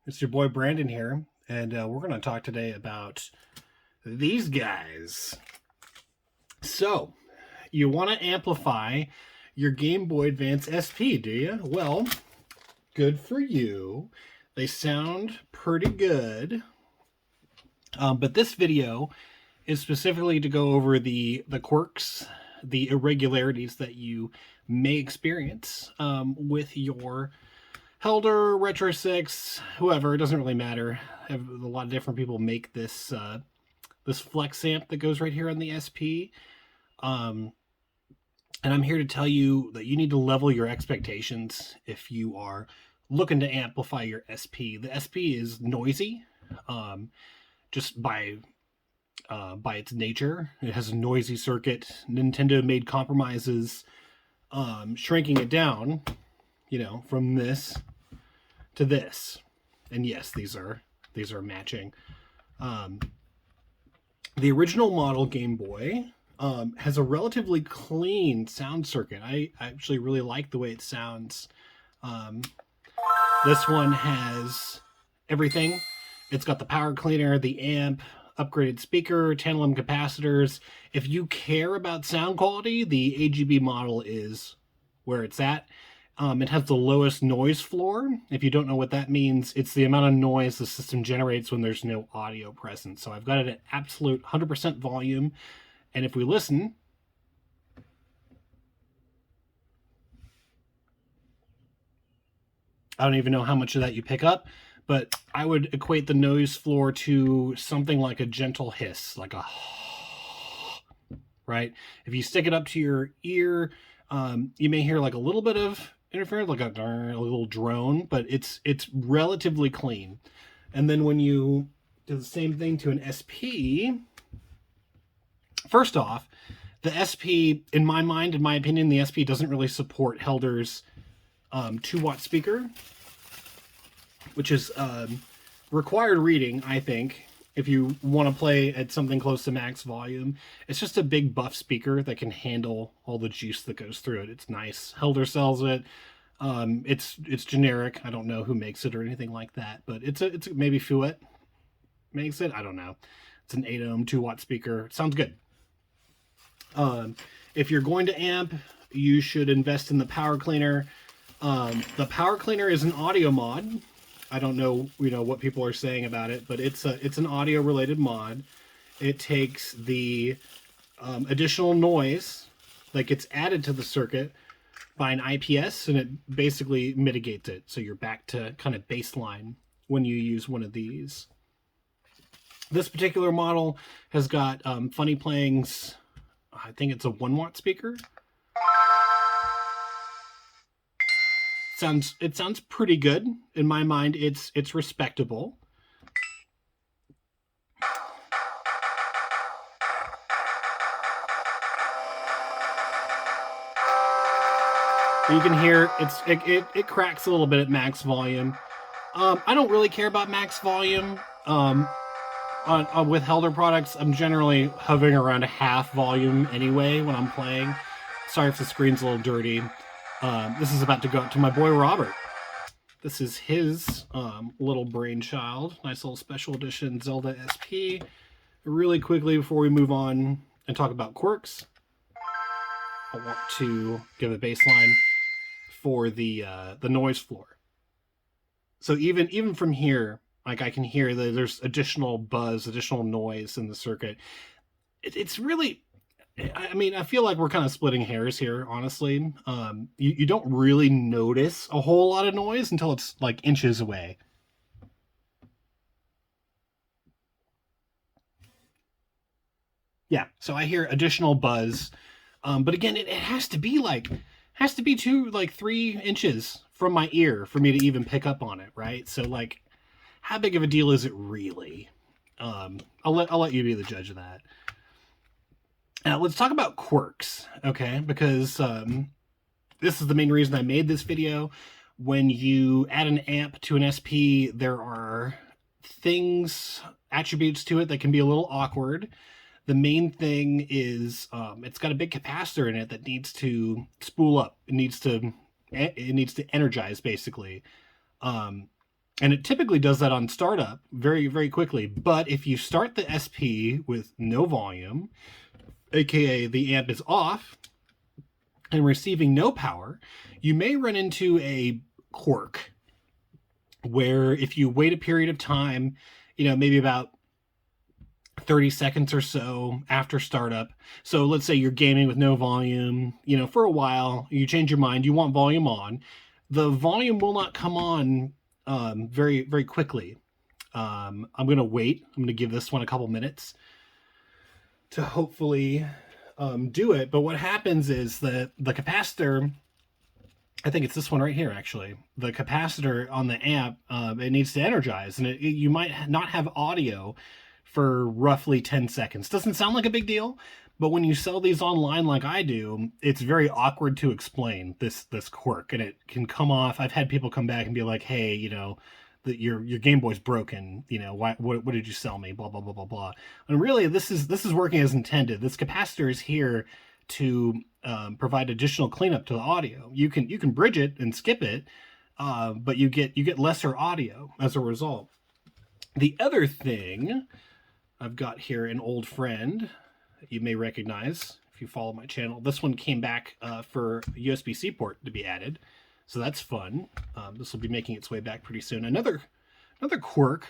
It's your boy Brandon here, and we're going to talk today about these guys. So, you want to amplify your Game Boy Advance SP, do you? Well, good for you. They sound pretty good. But this video is specifically to go over the quirks, the irregularities that you may experience with your Helder, Retro 6, whoever, it doesn't really matter. A lot of different people make this this flex amp that goes right here on the SP. And I'm here to tell you that you need to level your expectations if you are looking to amplify your SP. The SP is noisy, just by its nature. It has a noisy circuit. Nintendo made compromises, shrinking it down, from this to this. And yes, these are matching. The original model Game Boy has a relatively clean sound circuit. I actually really like the way it sounds. This one has everything. It's got the power cleaner, the amp, upgraded speaker, Tantalum capacitors. If you care about sound quality, the AGB model is where it's at. It has the lowest noise floor. If you don't know what that means, it's the amount of noise the system generates when there's no audio present. So I've got it at absolute 100% volume. And if we listen, I don't even know how much of that you pick up, but I would equate the noise floor to something like a gentle hiss, like a right? If you stick it up to your ear, you may hear like a little bit of interference, like a little drone, but it's relatively clean. And then when you do the same thing to an SP, first off, the SP, in my mind, in my opinion, the SP doesn't really support Helder's 2-watt speaker, which is required reading, I think, if you want to play at something close to max volume. It's just a big buff speaker that can handle all the juice that goes through it. It's nice. Helder sells it. It's generic. I don't know who makes it or anything like that, but it's maybe Fouet makes it. I don't know. It's an 8-ohm 2-watt speaker. It sounds good. If you're going to amp, you should invest in the power cleaner. The power cleaner is an audio mod. I don't know, what people are saying about it, but it's an audio related mod. It takes the additional noise that gets added to the circuit by an IPS, and it basically mitigates it. So you're back to kind of baseline when you use one of these. This particular model has got Funny Playing's, I think it's a 1-watt speaker. It sounds pretty good. In my mind, it's respectable. You can hear it cracks a little bit at max volume. I don't really care about max volume. With Helder products, I'm generally hovering around a half volume anyway when I'm playing. Sorry if the screen's a little dirty. This is about to go out to my boy Robert. This is his little brainchild. Nice little special edition Zelda SP. Really quickly before we move on and talk about quirks, I want to give a baseline for the noise floor. So even from here, like I can hear that there's additional buzz, additional noise in the circuit. It's really, I mean, I feel like we're kind of splitting hairs here, honestly. You don't really notice a whole lot of noise until it's like inches away. Yeah, so I hear additional buzz. But again, it has to be 3 inches from my ear for me to even pick up on it, right? So like, how big of a deal is it really? I'll let you be the judge of that. Now let's talk about quirks, okay? Because this is the main reason I made this video. When you add an amp to an SP, there are attributes to it that can be a little awkward. The main thing is it's got a big capacitor in it that needs to spool up. It needs to energize, basically. And it typically does that on startup very, very quickly. But if you start the SP with no volume, aka the amp is off and receiving no power, you may run into a quirk where if you wait a period of time, maybe about 30 seconds or so after startup. So let's say you're gaming with no volume, for a while, you change your mind, you want volume on. The volume will not come on very, very quickly. I'm going to wait. I'm going to give this one a couple minutes to hopefully do it. But what happens is that the capacitor, I think it's this one right here, actually. The capacitor on the amp, it needs to energize. And you might not have audio for roughly 10 seconds. Doesn't sound like a big deal, but when you sell these online like I do, it's very awkward to explain this quirk, and it can come off. I've had people come back and be like, hey, your Game Boy's broken, what did you sell me, blah blah blah blah blah. And really this is working as intended. This capacitor is here to provide additional cleanup to the audio. You can bridge it and skip it, but you get lesser audio as a result. The other thing, I've got here an old friend that you may recognize if you follow my channel. This one came back for a USB-C port to be added, so that's fun. This will be making its way back pretty soon. Another quirk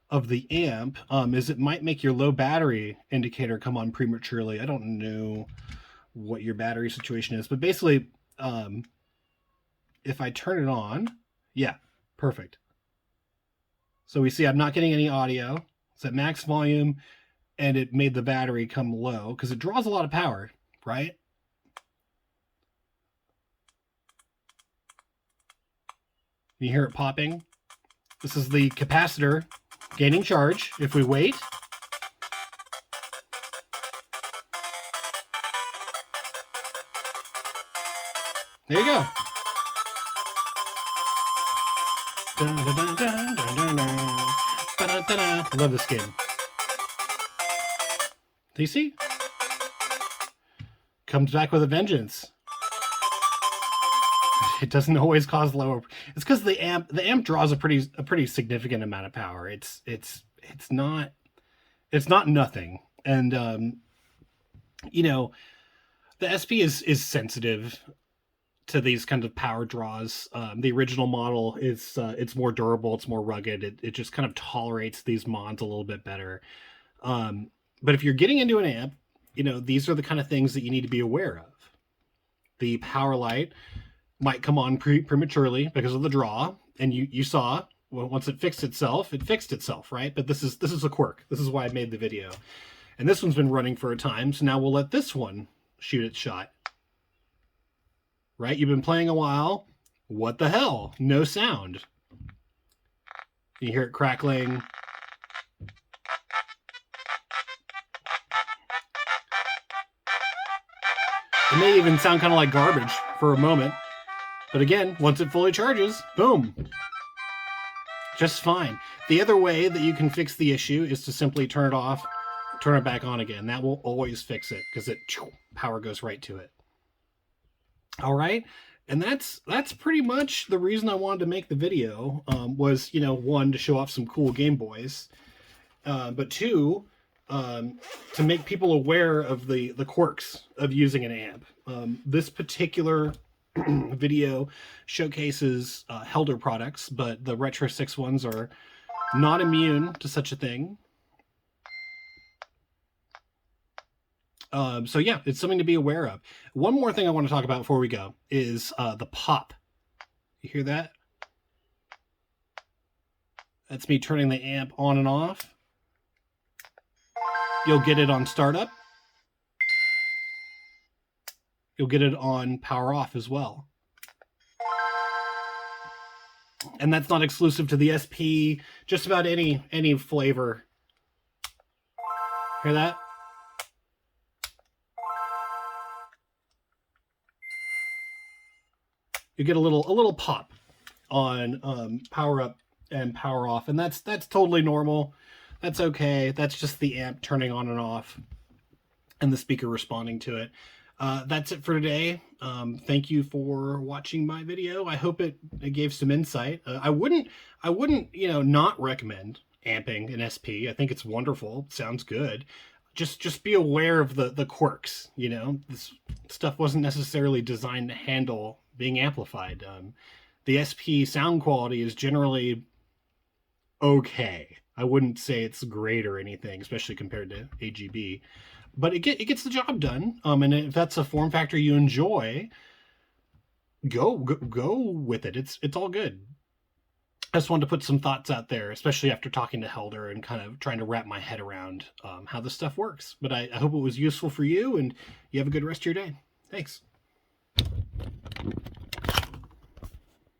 of the amp is it might make your low battery indicator come on prematurely. I don't know what your battery situation is, but basically, if I turn it on, yeah, perfect. So we see I'm not getting any audio. It's at max volume, and it made the battery come low because it draws a lot of power, right? You hear it popping. This is the capacitor gaining charge. If we wait, there you go. Love this game. Do you see? Comes back with a vengeance. It doesn't always cause lower. It's because the amp draws a pretty significant amount of power. It's not nothing. And the SP is sensitive to these kind of power draws. The original model is it's more durable, it's more rugged. It just kind of tolerates these mods a little bit better. But if you're getting into an amp, these are the kind of things that you need to be aware of. The power light might come on prematurely because of the draw, and you saw, well, once it fixed itself, right? But this is a quirk. This is why I made the video. And this one's been running for a time, so now we'll let this one shoot its shot. Right? You've been playing a while. What the hell? No sound. You hear it crackling. It may even sound kind of like garbage for a moment. But again, once it fully charges, boom. Just fine. The other way that you can fix the issue is to simply turn it off, turn it back on again. That will always fix it because power goes right to it. All right. And that's pretty much the reason I wanted to make the video, was, one, to show off some cool Game Boys, but two, to make people aware of the quirks of using an amp. This particular video showcases Helder products, but the Retro 6 ones are not immune to such a thing. So yeah, it's something to be aware of. One more thing I want to talk about before we go is the pop. You hear that? That's me turning the amp on and off. You'll get it on startup. You'll get it on power off as well. And that's not exclusive to the SP, just about any flavor. Hear that? You get a little pop on power up and power off, and that's totally normal. That's okay. That's just the amp turning on and off and the speaker responding to it. That's it for today. Thank you for watching my video. I hope it gave some insight. I wouldn't, not recommend amping an SP. I think it's wonderful. It sounds good. Just be aware of the quirks. This stuff wasn't necessarily designed to handle being amplified. The SP sound quality is generally okay. I wouldn't say it's great or anything, especially compared to AGB. But it gets the job done. And if that's a form factor you enjoy, go with it. It's all good. I just wanted to put some thoughts out there, especially after talking to Helder and kind of trying to wrap my head around how this stuff works. But I hope it was useful for you, and you have a good rest of your day. Thanks.